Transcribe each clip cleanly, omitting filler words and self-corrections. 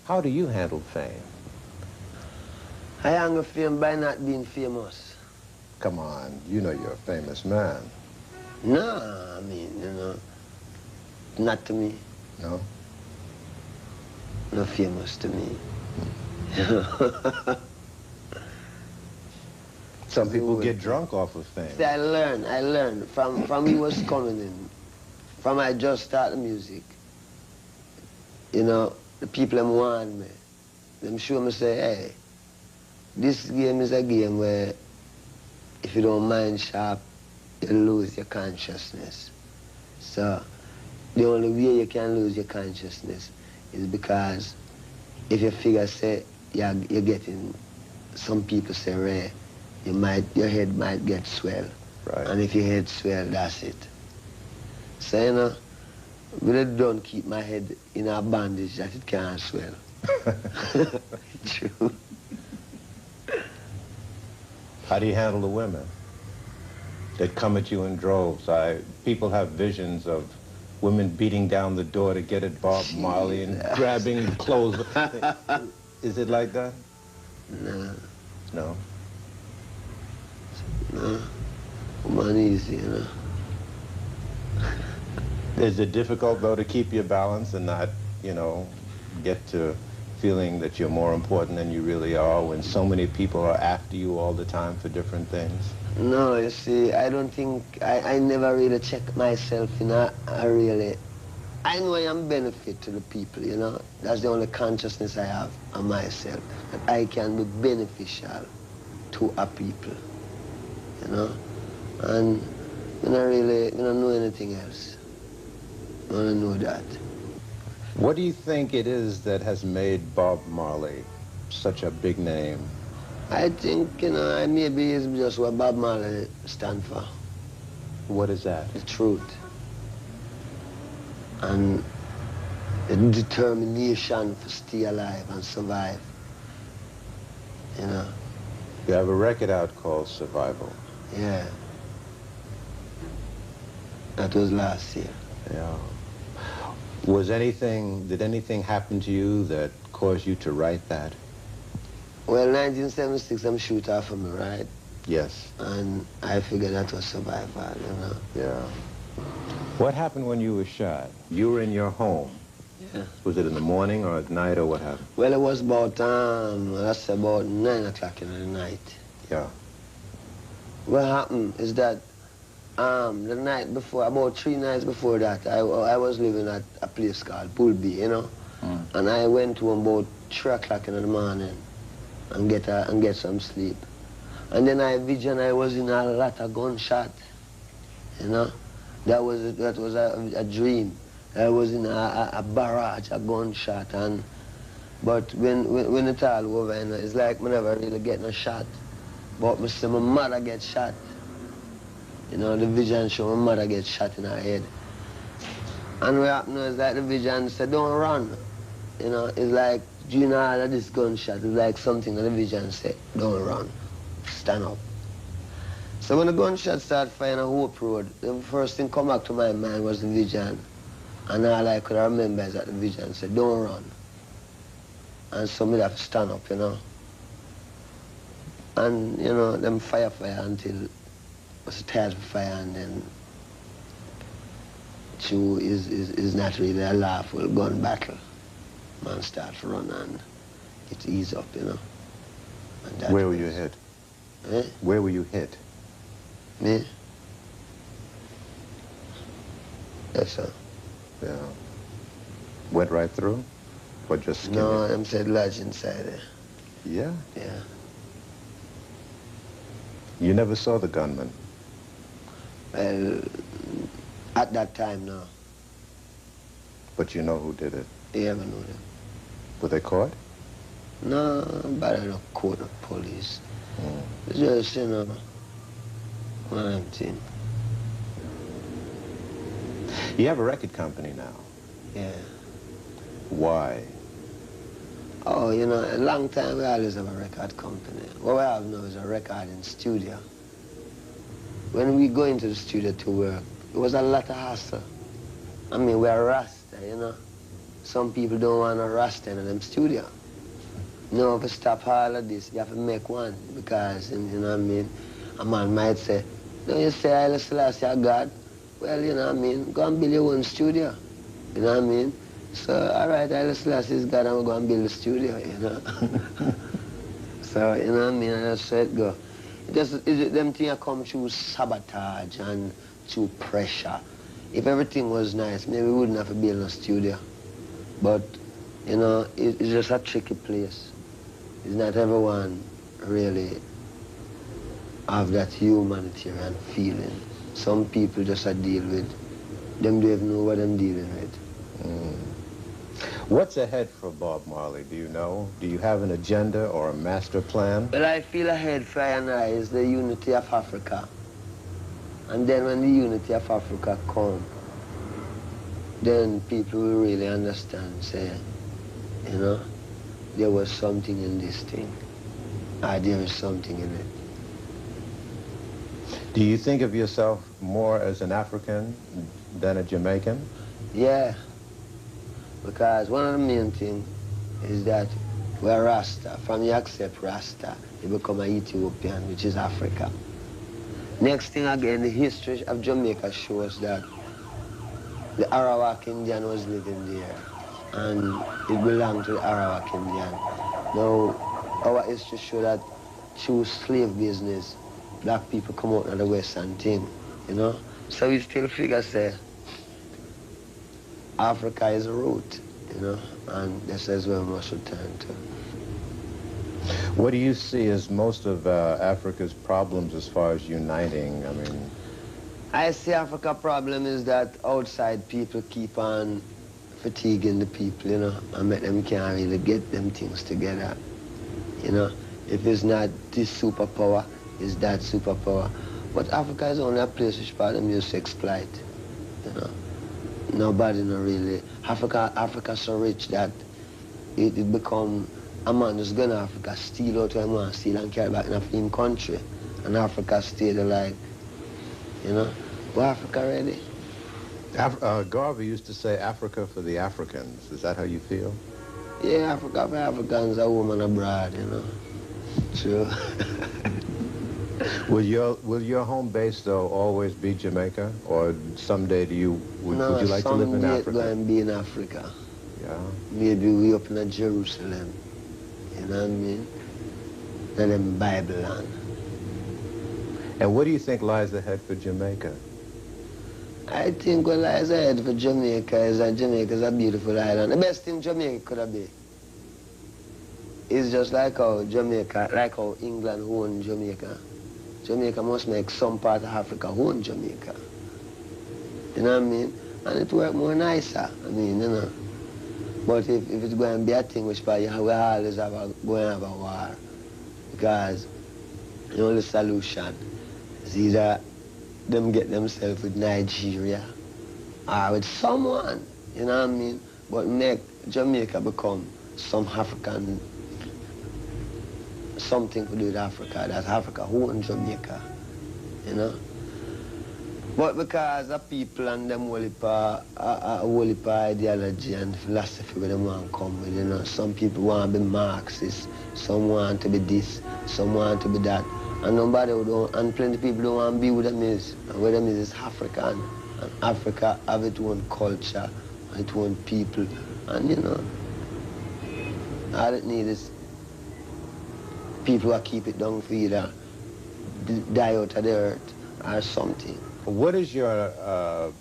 How do you handle fame? I handle fame by not being famous. Come on, you know you're a famous man. Nah, I mean, you know, not to me. No? Not famous to me. Some people get drunk off of fame. See, I learned from we was coming in, from I just started music. You know, the people them want me. Them show me say, hey, this game is a game where if you don't mind sharp, you lose your consciousness. So the only way you can lose your consciousness is because if you figure say you're getting, some people say rare, your head might get swell. Right. And if your head swell, that's it. So you know, really don't keep my head in a bandage that it can't swell. True. How do you handle the women that come at you in droves? People have visions of women beating down the door to get at Bob Marley and grabbing clothes. Is it like that? No. No? No. Come on easy, you know. Is it difficult, though, to keep your balance and not, you know, get to feeling that you're more important than you really are when so many people are after you all the time for different things? No, you see, I don't think, I never really check myself, you know, I know I am benefit to the people, you know. That's the only consciousness I have on myself, that I can be beneficial to a people, you know. And I don't know anything else. I don't know that. What do you think it is that has made Bob Marley such a big name? I think, you know, maybe it's just what Bob Marley stands for. What is that? The truth. And the determination to stay alive and survive, you know. You have a record out called Survival. Yeah. That was last year. Yeah. Did anything happen to you that caused you to write that? Well, 1976, I'm shoot off of me, right? Yes. And I figured that was survival, you know. Yeah. What happened when you were shot? You were in your home. Yeah. Was it in the morning or at night or what happened? Well, it was about, that's about 9 o'clock in the night. Yeah. What happened is that the night before, about 3 nights before that, I was living at a place called Poolby, you know. Mm. And I went home about 3 o'clock in the morning and get some sleep. And then I was in a lot of gunshot, you know. That was a dream. I was in a barrage, a gunshot, but when it all over, you know, it's like me never really get no shot. But me see my mother get shot. You know, the vision show my mother get shot in her head. And what happened is like the vision said, don't run. You know, it's like, you know, all of this gunshot is like something that the vision said, don't run, stand up. So when the gunshot started firing on Hope Road, the first thing come back to my mind was the vision. And all I could remember is that the vision said, don't run. And somebody have to stand up, you know. And, you know, them fire until it was tired of fire, and then Chew is not really a lawful gun battle. Man start to run and it ease up, you know. And where were you hit? Eh? Where were you hit? Me? Yes, sir. Yeah. Went right through? Or just skinned No, it? I'm said lodge inside there. Yeah? Yeah. You never saw the gunman? Well, at that time, no. But you know who did it? You ever know them? Were they caught? No, but I don't court the police. Mm. It's just, you know, one of them things. You have a record company now. Yeah. Why? Oh, you know, a long time we always have a record company. What we have now is a recording studio. When we go into the studio to work, it was a lot of hassle. I mean, we're Rasta, you know. some people don't want a Rasta in them studio. No, to stop all of this, you have to make one, because, you know what I mean, a man might say, no, you say Haile Selassie are God. Well, you know what I mean, go and build your own studio. You know what I mean? So, all right, Haile Selassie is God, and we're going to build a studio, you know? So, you know what I mean, and that's how it go. Them things come through sabotage and through pressure. If everything was nice, maybe we wouldn't have to build a studio. But, you know, it's just a tricky place. It's not everyone really have that humanitarian feeling. Some people just deal with, them don't even know what I'm dealing with. What's ahead for Bob Marley, do you know? Do you have an agenda or a master plan? Well, I feel ahead for I and I is the unity of Africa. And then when the unity of Africa comes, then people will really understand, say, you know, there was something in this thing. There is something in it. Do you think of yourself more as an African than a Jamaican? Yeah, because one of the main things is that we're Rasta. From you accept Rasta, you become an Ethiopian, which is Africa. Next thing again, the history of Jamaica shows that the Arawak Indian was living there, and it belonged to the Arawak Indian. Now, our history shows that through slave business, black people come out of the Western thing, you know? So we still figure, say, Africa is a root, you know, and this is where we must return to. What do you see as most of Africa's problems as far as uniting? I mean, I see Africa's problem is that outside people keep on fatiguing the people, you know, and make them can't really get them things together, you know. If it's not this superpower, it's that superpower. But Africa is only a place which part of them used to exploit, you know. Nobody no really. Africa's so rich that it become a man who's going to Africa, steal out what he wants, steal and carry back in a film country. And Africa stay there like, you know, we're Africa ready. Garvey used to say Africa for the Africans. Is that how you feel? Yeah, Africa for Africans, a woman abroad, you know. True. Will your home base, though, always be Jamaica? Or someday would you like to live in Africa? No, someday going to be in Africa. Yeah. Maybe we up in Jerusalem, you know what I mean? And in Bible land. And what do you think lies ahead for Jamaica? I think what lies ahead for Jamaica is that Jamaica is a beautiful island. The best thing Jamaica could have been is just like how Jamaica, like how England owned Jamaica. Jamaica must make some part of Africa own Jamaica. You know what I mean? And it work more nicer, I mean, you know. But if it's going to be a thing which we always going to have a war. Because the only solution is either them get themselves with Nigeria or with someone, you know what I mean? But make Jamaica become some African, something to do with Africa, that Africa owns Jamaica, you know? But because the people and them whole heap ideology and philosophy where they want to come with, you know, some people want to be Marxist, some want to be this, some want to be that, and nobody don't, and plenty of people don't want to be with them is, and where them is African, and Africa have its own culture, its own people, and you know, all it needs is people who keep it down for either die out of the earth or something. What is your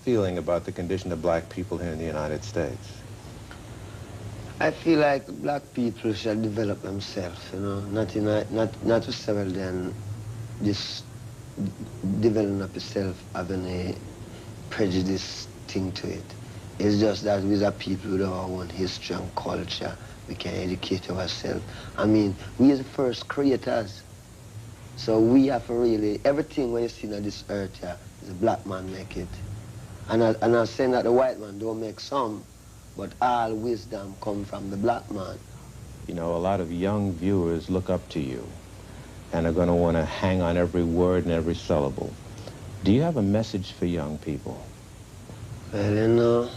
feeling about the condition of black people here in the United States? I feel like black people should develop themselves, you know, not to several then just developing up yourself having a prejudice thing to it. It's just that we are people with our own history and culture. We can educate ourselves. I mean, we are the first creators. So we have to really, everything when you see on this earth here, is a black man make it. And I'm saying that the white man don't make some, but all wisdom come from the black man. You know, a lot of young viewers look up to you and are going to want to hang on every word and every syllable. Do you have a message for young people? Well, you know,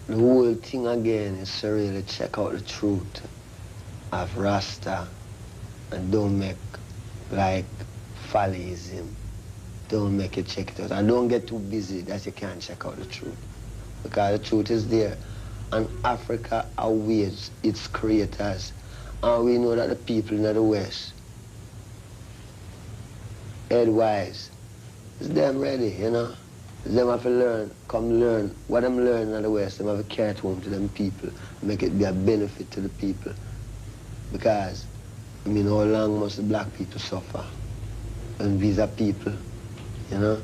the whole thing again is to really check out the truth of Rasta and don't make like follyism. Don't make it check it out. And don't get too busy that you can't check out the truth. Because the truth is there. And Africa awaits its creators. And we know that the people in the West, headwise, it's them ready, you know. It's them have to learn, come learn. What them learning in the West, them have to carry it home to them people, make it be a benefit to the people. Because, I mean, how long must the black people suffer? And these are people, you know?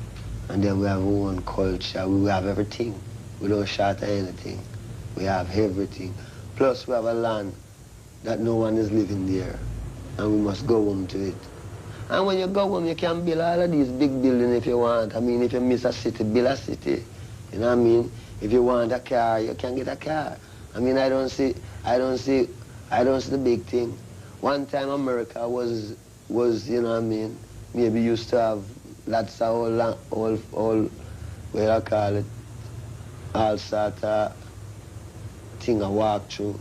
And then we have our own culture, we have everything. We don't shatter anything. We have everything. Plus we have a land that no one is living there. And we must go home to it. And when you go home, you can build all of these big buildings if you want. I mean, if you miss a city, build a city. You know what I mean? If you want a car, you can get a car. I mean, I don't see the big thing. One time America was, you know what I mean, maybe used to have lots of all what I call it, all sort of thing I walk through.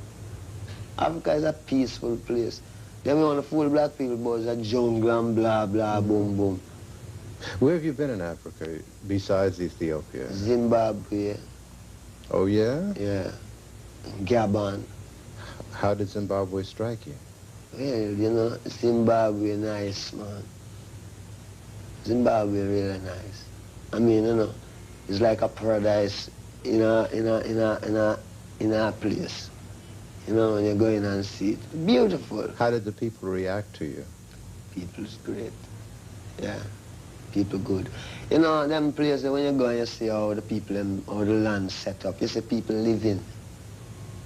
Africa is a peaceful place. Then we want to fool black people, but it's a jungle and blah, blah, boom, boom. Where have you been in Africa besides Ethiopia? Zimbabwe. Oh, yeah? Yeah. Gabon. How did Zimbabwe strike you? Well, you know, Zimbabwe nice, man. Zimbabwe really nice. I mean, you know, it's like a paradise in a place. You know, when you go in and see it. Beautiful. How did the people react to you? People's great. Yeah. People good. You know, them places, when you go and you see how the people and how the land set up, you see people living.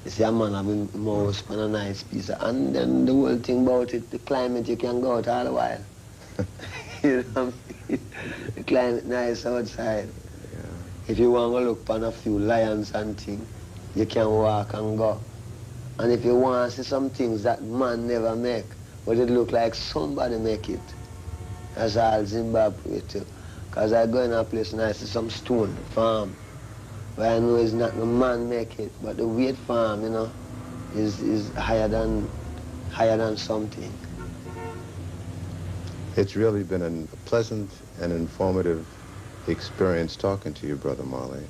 You see a man having a mouse on a nice piece. And then the whole thing about it, the climate, you can go out all the while. You know what I mean? The climate nice outside. Yeah. If you want to look on a few lions and things, you can walk and go. And if you want to see some things that man never make, but it look like somebody make it, that's all Zimbabwe too. Because I go in a place and I see some stone farm, but I know it's not no man make it, but the weight farm, you know, is higher than something. It's really been a pleasant and informative experience talking to you, Brother Marley.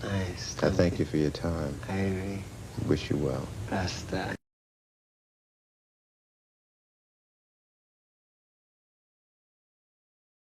Nice. I thank you for your time. I really Wish you well. Rasta.